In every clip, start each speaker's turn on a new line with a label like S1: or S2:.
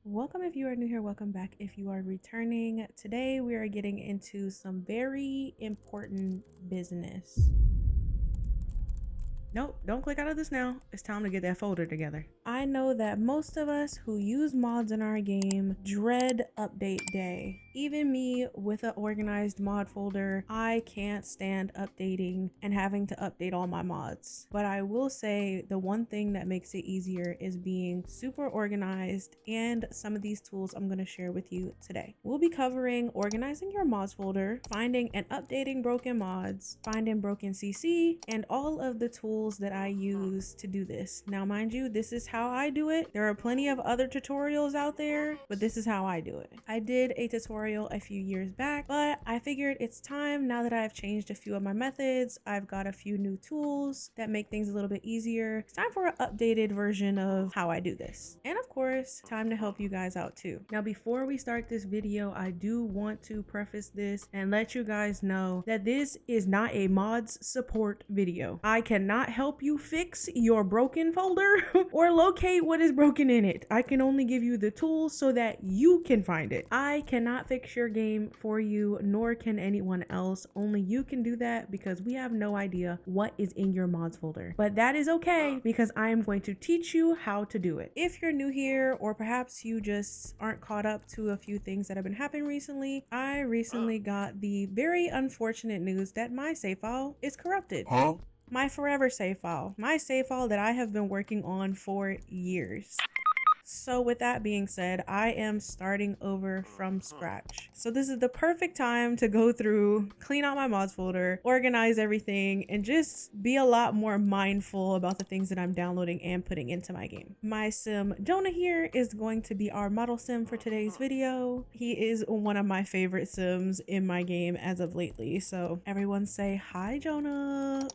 S1: Welcome if you are new here, welcome back if you are returning. Today we are getting into some very important business. Nope, don't click out of this now. It's time to get that folder together. I know that most of us who use mods in our game dread update day. Even me with an organized mod folder, I can't stand updating and having to update all my mods. But I will say the one thing that makes it easier is being super organized, and some of these tools I'm going to share with you today. We'll be covering organizing your mods folder, finding and updating broken mods, finding broken CC, and all of the tools that I use to do this. Now, mind you, this is how I do it. There are plenty of other tutorials out there, but this is how I do it. I did a tutorial a few years back, but I figured it's time now that I've changed a few of my methods. I've got a few new tools that make things a little bit easier. It's time for an updated version of how I do this. And of course, time to help you guys out too. Now, before we start this video, I do want to preface this and let you guys know that this is not a mods support video. I cannot help you fix your broken folder or locate what is broken in it. I can only give you the tools so that you can find it. I cannot fix your game for you, nor can anyone else. Only you can do that because we have no idea what is in your mods folder. But that is okay because I am going to teach you how to do it. If you're new here, or perhaps you just aren't caught up to a few things that have been happening recently, I recently got the very unfortunate news that my save file is corrupted. My forever save file. My save file that I have been working on for years. So with that being said, I am starting over from scratch. So this is the perfect time to go through, clean out my mods folder, organize everything, and just be a lot more mindful about the things that I'm downloading and putting into my game. My sim Jonah here is going to be our model sim for today's video. He is one of my favorite sims in my game as of lately. So everyone say hi, Jonah.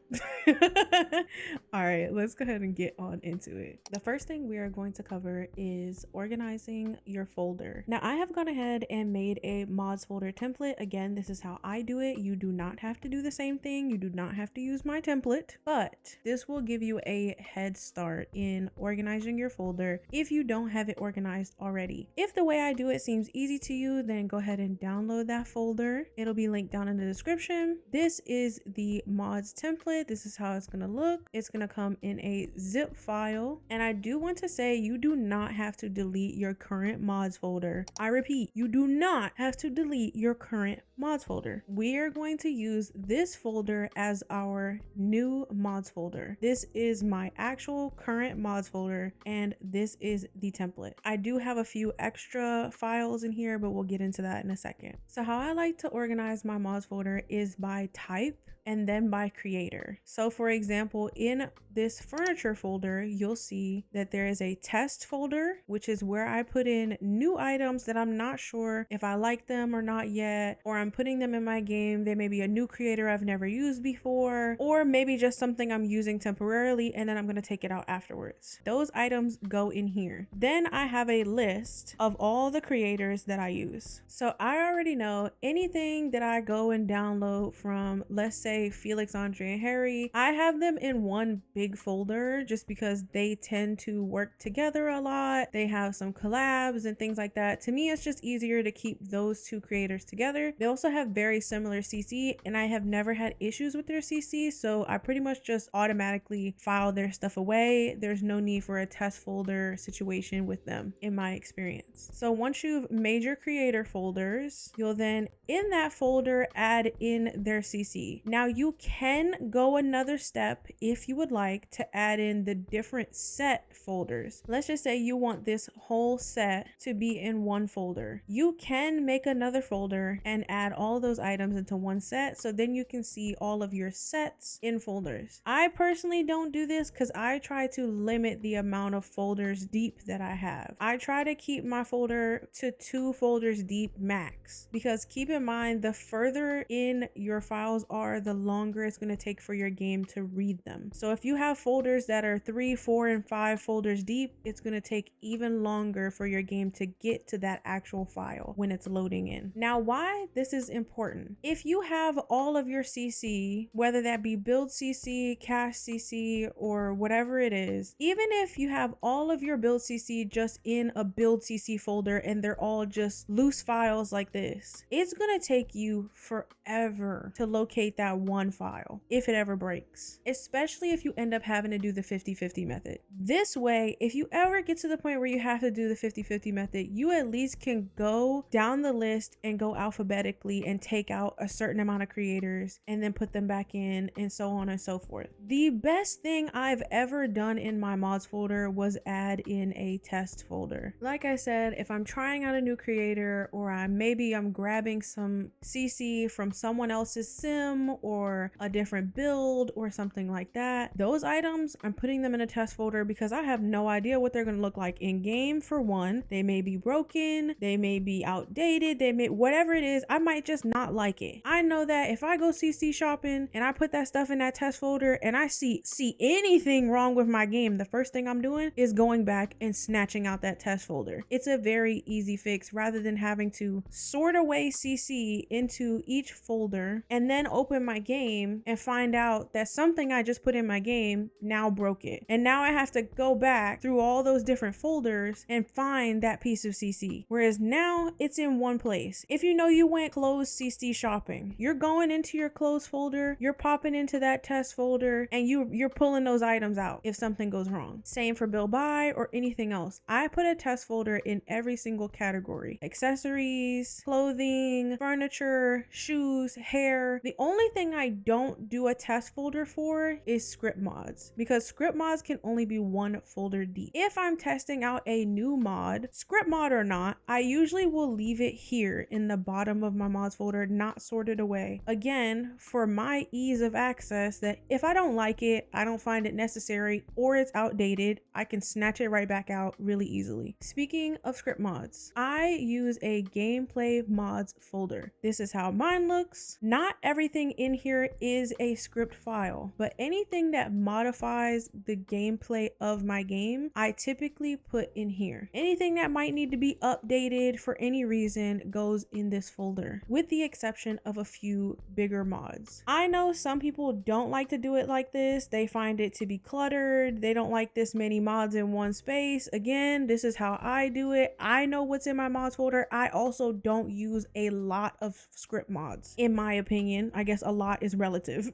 S1: All right, let's go ahead and get on into it. The first thing we are going to cover is organizing your folder. Now, I have gone ahead and made a mods folder template. Again, this is how I do it. You do not have to do the same thing. You do not have to use my template, but this will give you a head start in organizing your folder if you don't have it organized already. If the way I do it seems easy to you, then go ahead and download that folder. It'll be linked down in the description. This is the mods template. This is how it's going to look. It's going to come in a zip file. And I do want to say you do not have to delete your current mods folder. I repeat, you do not have to delete your current mods folder. We are going to use this folder as our new mods folder. This is my actual current mods folder, and this is the template. I do have a few extra files in here, but we'll get into that in a second. So how I like to organize my mods folder is by type and then by creator. So for example, in this furniture folder, you'll see that there is a test folder, which is where I put in new items that I'm not sure if I like them or not yet, or I'm putting them in my game. They may be a new creator I've never used before, or maybe just something I'm using temporarily and then I'm going to take it out afterwards. Those items go in here. Then I have a list of all the creators that I use. So I already know anything that I go and download from, let's say Felix, Andre, and Harry, I have them in one big folder just because they tend to work together a lot. They have some collabs and things like that. To me, it's just easier to keep those two creators together. They also have very similar CC, and I have never had issues with their CC, so I pretty much just automatically file their stuff away. There's no need for a test folder situation with them in my experience. So once you've made your creator folders, you'll then in that folder add in their CC. Now you can go another step if you would like to add in the different set folders. Let's just say you want this whole set to be in one folder. You can make another folder and add all those items into one set, so then you can see all of your sets in folders. I personally don't do this because I try to limit the amount of folders deep that I have. I try to keep my folder to 2 folders deep max, because keep in mind, the further in your files are, the longer it's going to take for your game to read them. So if you have folders that are 3, 4, and 5 folders deep, it's going to take take even longer for your game to get to that actual file when it's loading in. Now, why this is important: if you have all of your CC, whether that be build CC, cache CC, or whatever it is, even if you have all of your build CC just in a build CC folder and they're all just loose files like this, it's gonna take you forever to locate that one file if it ever breaks, especially if you end up having to do the 50-50 method. This way, if you ever get to the point where you have to do the 50-50 method, you at least can go down the list and go alphabetically and take out a certain amount of creators and then put them back in, and so on and so forth. The best thing I've ever done in my mods folder was add in a test folder. Like I said, if I'm trying out a new creator, or maybe I'm grabbing some CC from someone else's sim or a different build or something like that, those items, I'm putting them in a test folder because I have no idea what they're going to look like in game. For one, they may be broken, they may be outdated, whatever it is, I might just not like it. I know that if I go CC shopping and I put that stuff in that test folder and I see anything wrong with my game, the first thing I'm doing is going back and snatching out that test folder. It's a very easy fix rather than having to sort away CC into each folder and then open my game and find out that something I just put in my game now broke it. And now I have to go back through all those different folders and find that piece of CC. Whereas now it's in one place. If you know you went closed CC shopping, you're going into your closed folder, you're popping into that test folder, and you're pulling those items out if something goes wrong. Same for build buy or anything else. I put a test folder in every single category: accessories, clothing, furniture, shoes, hair. The only thing I don't do a test folder for is script mods, because script mods can only be one folder deep. If I'm testing out a new mod, script mod or not, I usually will leave it here in the bottom of my mods folder, not sorted away. Again, for my ease of access, that if I don't like it, I don't find it necessary, or it's outdated, I can snatch it right back out really easily. Speaking of script mods, I use a gameplay mods folder. This is how mine looks. Not everything in here is a script file, but anything that modifies the gameplay of my game, I typically put in here. Anything that might need to be updated for any reason goes in this folder, with the exception of a few bigger mods. I know some people don't like to do it like this. They find it to be cluttered. They don't like this many mods in one space. Again, this is how I do it. I know what's in my mods folder. I also don't use a lot of script mods, in my opinion. I guess a lot is relative.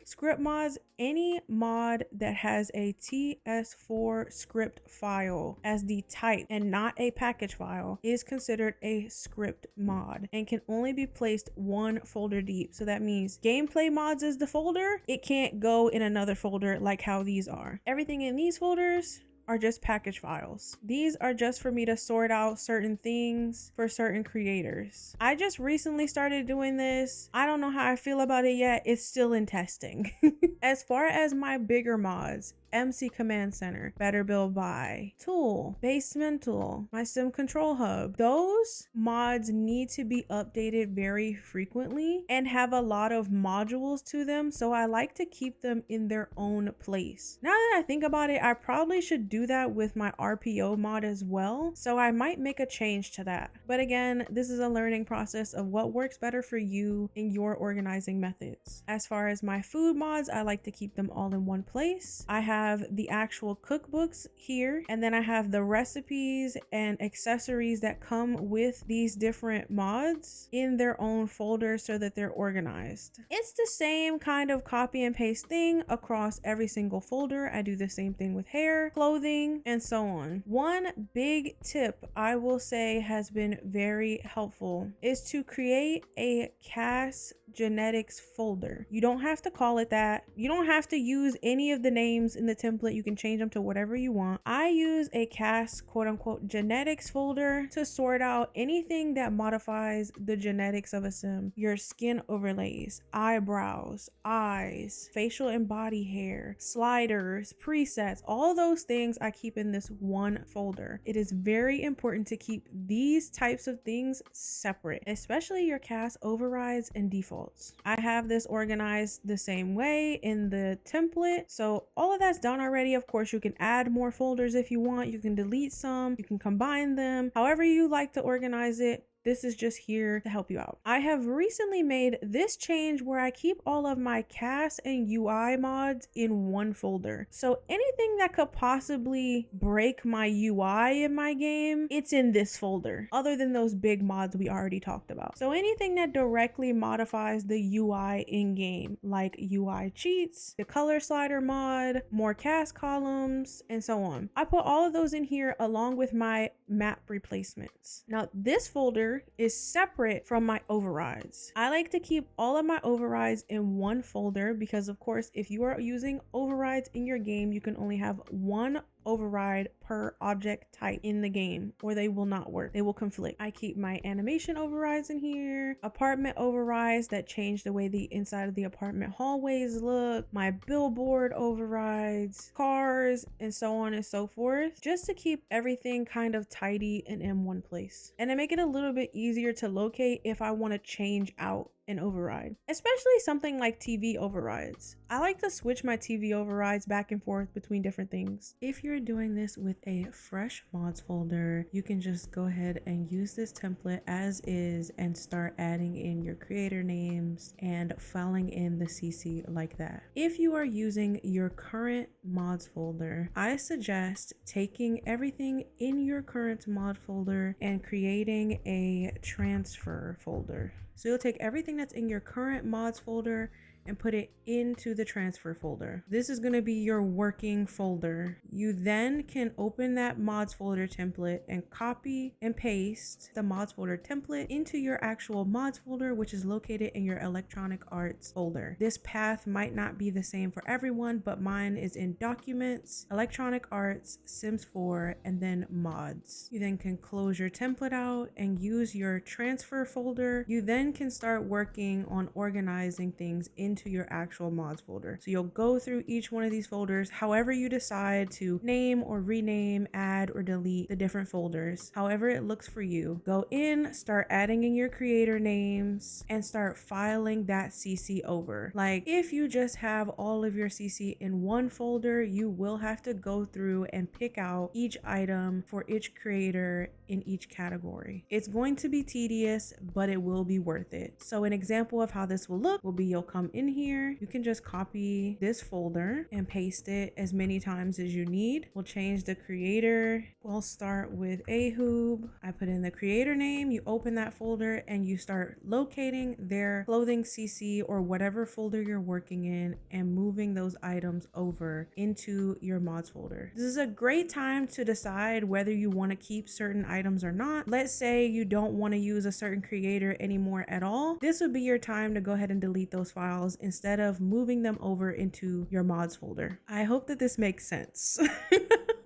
S1: Script mods, any mod that has a TS4 script file as the type and not a package file is considered a script mod and can only be placed one folder deep. So that means gameplay mods is the folder. It can't go in another folder like how these are. Everything in these folders are just package files. These are just for me to sort out certain things for certain creators. I just recently started doing this. I don't know how I feel about it yet. It's still in testing. As far as my bigger mods, MC Command Center, Better Build Buy, Tool, Basemental, my Sim Control Hub, those mods need to be updated very frequently and have a lot of modules to them, so I like to keep them in their own place. Now that I think about it, I probably should do that with my RPO mod as well, so I might make a change to that. But again, this is a learning process of what works better for you in your organizing methods. As far as my food mods, I like to keep them all in one place. I have the actual cookbooks here, and then I have the recipes and accessories that come with these different mods in their own folders so that they're organized. It's the same kind of copy and paste thing across every single folder. I do the same thing with hair, clothing, and so on. One big tip I will say has been very helpful is to create a CAS genetics folder. You don't have to call it that. You don't have to use any of the names in the template. You can change them to whatever you want. I use a CAS quote unquote genetics folder to sort out anything that modifies the genetics of a sim. Your skin overlays, eyebrows, eyes, facial and body hair, sliders, presets, all those things I keep in this one folder. It is very important to keep these types of things separate, especially your CAS overrides and defaults. defaults. I have this organized the same way in the template. So all of that's done already. Of course, you can add more folders if you want. You can delete some, you can combine them, however you like to organize it. This is just here to help you out. I have recently made this change where I keep all of my CAS and UI mods in one folder. So anything that could possibly break my UI in my game, it's in this folder, other than those big mods we already talked about. So anything that directly modifies the UI in game, like UI cheats, the color slider mod, more CAS columns, and so on. I put all of those in here along with my map replacements. Now this folder is separate from my overrides. I like to keep all of my overrides in one folder because, of course, if you are using overrides in your game, you can only have one override per object type in the game, or they will not work. They will conflict. I keep my animation overrides in here, apartment overrides that change the way the inside of the apartment hallways look, my billboard overrides, cars, and so on and so forth, just to keep everything kind of tidy and in one place. And to make it a little bit easier to locate if I want to change out an override, especially something like TV overrides. I like to switch my TV overrides back and forth between different things. If you're doing this with a fresh mods folder, you can just go ahead and use this template as is and start adding in your creator names and filing in the CC like that. If you are using your current mods folder, I suggest taking everything in your current mod folder and creating a transfer folder. So you'll take everything that's in your current mods folder and put it into the transfer folder. This is going to be your working folder. You then can open that mods folder template and copy and paste the mods folder template into your actual mods folder, which is located in your electronic arts folder. This path might not be the same for everyone, but mine is in documents, electronic arts, Sims 4, and then mods. You then can close your template out and use your transfer folder. You then can start working on organizing things into your actual mods folder. So you'll go through each one of these folders, however you decide to name or rename, add or delete the different folders, however it looks for you. Go in, start adding in your creator names, and start filing that CC over. Like if you just have all of your CC in one folder, you will have to go through and pick out each item for each creator in each category. It's going to be tedious, but it will be worth it. So an example of how this will look will be you'll come in here, you can just copy this folder and paste it as many times as you need. We'll change the creator. We'll start with Ahoob. I put in the creator name, you open that folder and you start locating their clothing CC or whatever folder you're working in and moving those items over into your mods folder. This is a great time to decide whether you want to keep certain items or not. Let's say you don't want to use a certain creator anymore at all. This would be your time to go ahead and delete those files instead of moving them over into your mods folder. I hope that this makes sense.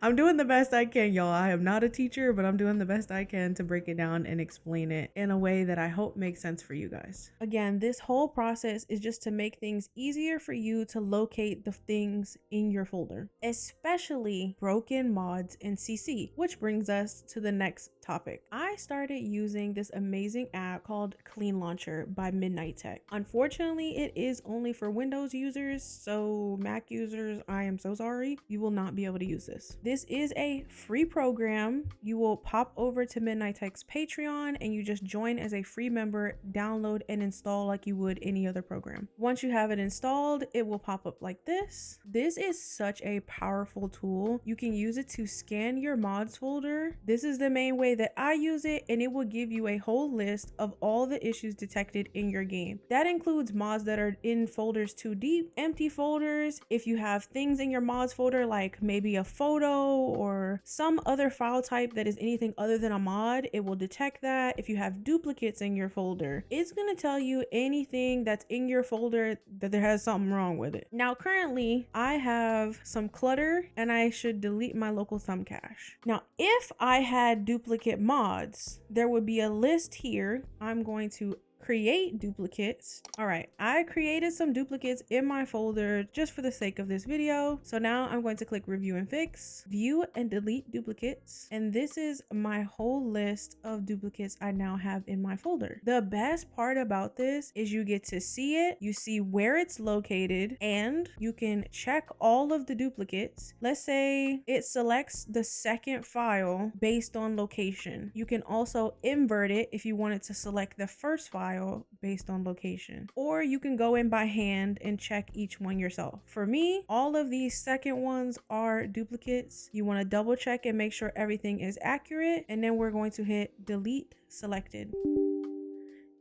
S1: I'm doing the best I can, y'all. I am not a teacher, but I'm doing the best I can to break it down and explain it in a way that I hope makes sense for you guys. Again, this whole process is just to make things easier for you to locate the things in your folder, especially broken mods in CC, which brings us to the next topic. I started using this amazing app called Clean Launcher by Midnight Tech. Unfortunately, it is only for Windows users, so Mac users, I am so sorry. You will not be able to use this. This is a free program. You will pop over to Midnight Tech's Patreon and you just join as a free member, download and install like you would any other program. Once you have it installed, it will pop up like this. This is such a powerful tool. You can use it to scan your mods folder. This is the main way that I use it, and it will give you a whole list of all the issues detected in your game. That includes mods that are in folders too deep, empty folders. If you have things in your mods folder like maybe a photo or some other file type that is anything other than a mod, it will detect that. If you have duplicates in your folder, it's going to tell you anything that's in your folder that there has something wrong with it. Now currently I have some clutter and I should delete my local thumb cache. Now if I had duplicate mods, there would be a list here. I'm going to create duplicates. All right, I created some duplicates in my folder just for the sake of this video. So now I'm going to click review and fix, view and delete duplicates. And this is my whole list of duplicates I now have in my folder. The best part about this is you get to see it, you see where it's located, and you can check all of the duplicates. Let's say it selects the second file based on location. You can also invert it if you wanted to select the first file based on location, or you can go in by hand and check each one yourself. For me, all of these second ones are duplicates. You want to double check and make sure everything is accurate, and then we're going to hit delete selected.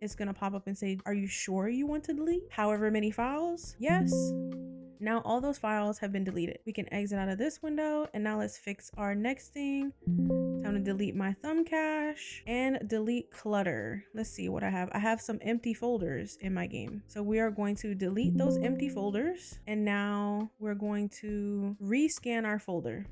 S1: It's going to pop up and say, are you sure you want to delete however many files? Yes. Now all those files have been deleted. We can exit out of this window, and now let's fix our next thing. Time to delete my thumb cache and delete clutter. Let's see what I have. I have some empty folders in my game. So we are going to delete those empty folders, and now we're going to rescan our folder.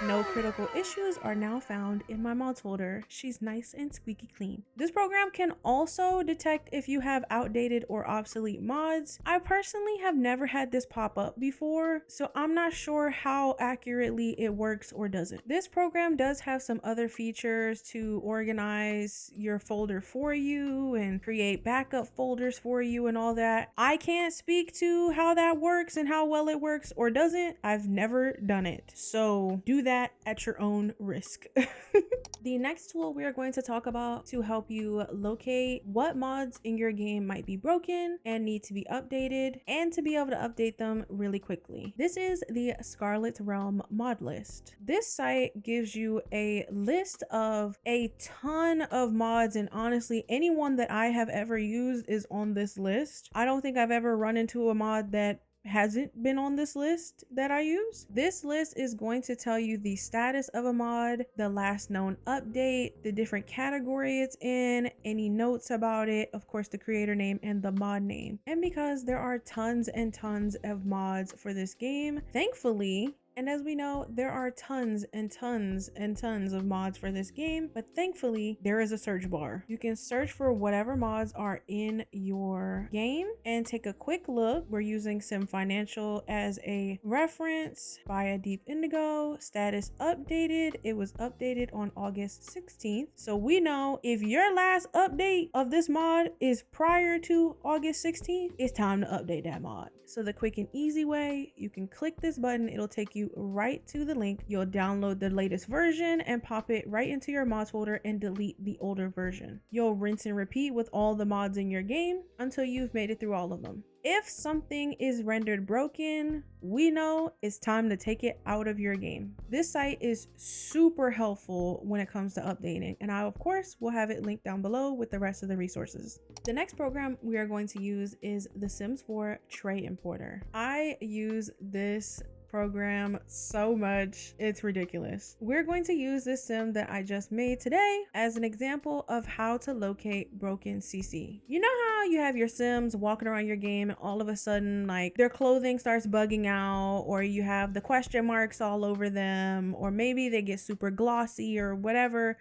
S1: No critical issues are now found in my mods folder. She's nice and squeaky clean. This program can also detect if you have outdated or obsolete mods. I personally have never had this pop up before, so I'm not sure how accurately it works or doesn't. This program does have some other features to organize your folder for you and create backup folders for you and all that. I can't speak to how that works and how well it works or doesn't. I've never done it, so do that at your own risk. The next tool we are going to talk about to help you locate what mods in your game might be broken and need to be updated, and to be able to update them really quickly. This is the Scarlet Realm mod list. This site gives you a list of a ton of mods, and honestly, anyone that I have ever used is on this list. I don't think I've ever run into a mod that hasn't been on this list that I use. This list is going to tell you the status of a mod, the last known update, the different category it's in, any notes about it, of course the creator name and the mod name. And because there are tons and tons of mods for this game, thankfully, and as we know, there are tons and tons and tons of mods for this game, but thankfully there is a search bar. You can search for whatever mods are in your game and take a quick look. We're using Sim Financial as a reference. Via Deep Indigo, status updated. It was updated on August 16th. So we know if your last update of this mod is prior to August 16th, it's time to update that mod. So the quick and easy way, you can click this button. It'll take you right to the link. You'll download the latest version and pop it right into your mods folder and delete the older version. You'll rinse and repeat with all the mods in your game until you've made it through all of them. If something is rendered broken, we know it's time to take it out of your game. This site is super helpful when it comes to updating, and I of course will have it linked down below with the rest of the resources. The next program we are going to use is the Sims 4 Tray Importer. I use this program so much, it's ridiculous. We're going to use this sim that I just made today as an example of how to locate broken CC. You know how you have your sims walking around your game and all of a sudden like their clothing starts bugging out, or you have the question marks all over them, or maybe they get super glossy or whatever.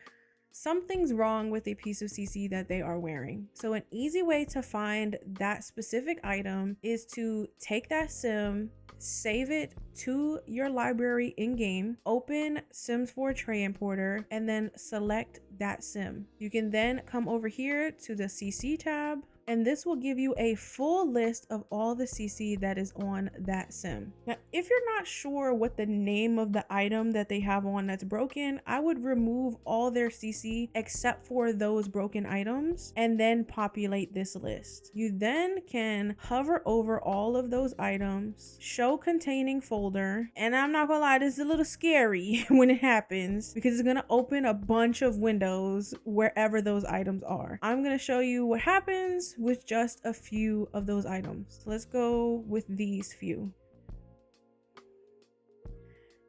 S1: Something's wrong with a piece of CC that they are wearing. So an easy way to find that specific item is to take that sim, save it to your library in game, open Sims 4 Tray Importer, and then select that sim. You can then come over here to the CC tab, and this will give you a full list of all the CC that is on that sim. Now, if you're not sure what the name of the item that they have on that's broken, I would remove all their CC except for those broken items and then populate this list. You then can hover over all of those items, show containing folder, and I'm not gonna lie, this is a little scary when it happens because it's gonna open a bunch of windows wherever those items are. I'm gonna show you what happens with just a few of those items. So let's go with these few.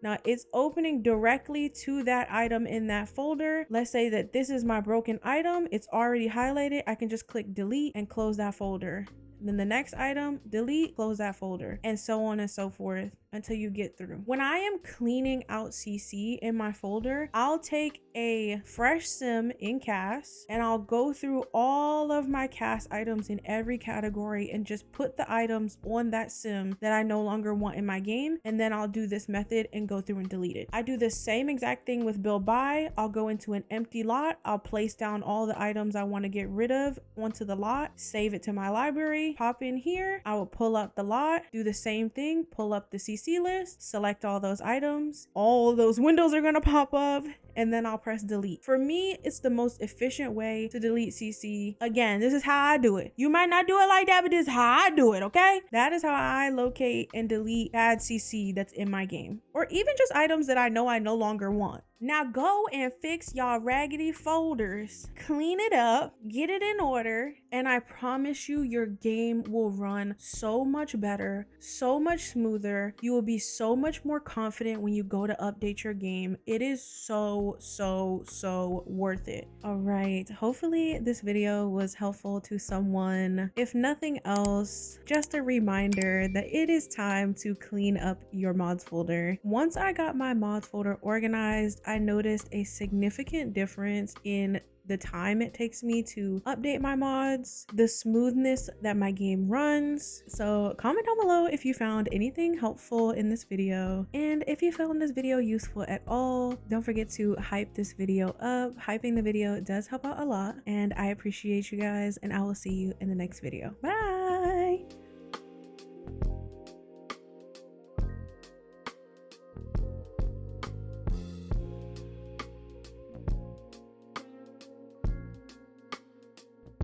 S1: Now it's opening directly to that item in that folder. Let's say that this is my broken item. It's already highlighted. I can just click delete and close that folder. then the next item, delete, close that folder, and so on and so forth until you get through. When I am cleaning out CC in my folder, I'll take a fresh sim in CAS and I'll go through all of my CAS items in every category and just put the items on that sim that I no longer want in my game, and then I'll do this method and go through and delete it. I do the same exact thing with build buy. I'll go into an empty lot, I'll place down all the items I want to get rid of onto the lot, save it to my library, pop in here, I will pull up the lot, do the same thing, pull up the CC list, select all those items, all those windows are gonna pop up, and then I'll press delete. For me, it's the most efficient way to delete CC. Again, this is how I do it. You might not do it like that, but this is how I do it, okay? That is how I locate and delete bad CC that's in my game, or even just items that I know I no longer want. Now go and fix y'all raggedy folders, clean it up, get it in order, and I promise you your game will run so much better, so much smoother. You will be so much more confident when you go to update your game. It is so worth it. All right, hopefully this video was helpful to someone. If nothing else, just a reminder that it is time to clean up your mods folder. Once I got my mods folder organized, I noticed a significant difference in the time it takes me to update my mods, the smoothness that my game runs. So comment down below if you found anything helpful in this video, and if you found this video useful at all. Don't forget to hype this video up. Hyping the video does help out a lot, and I appreciate you guys, and I will see you in the next video. Bye.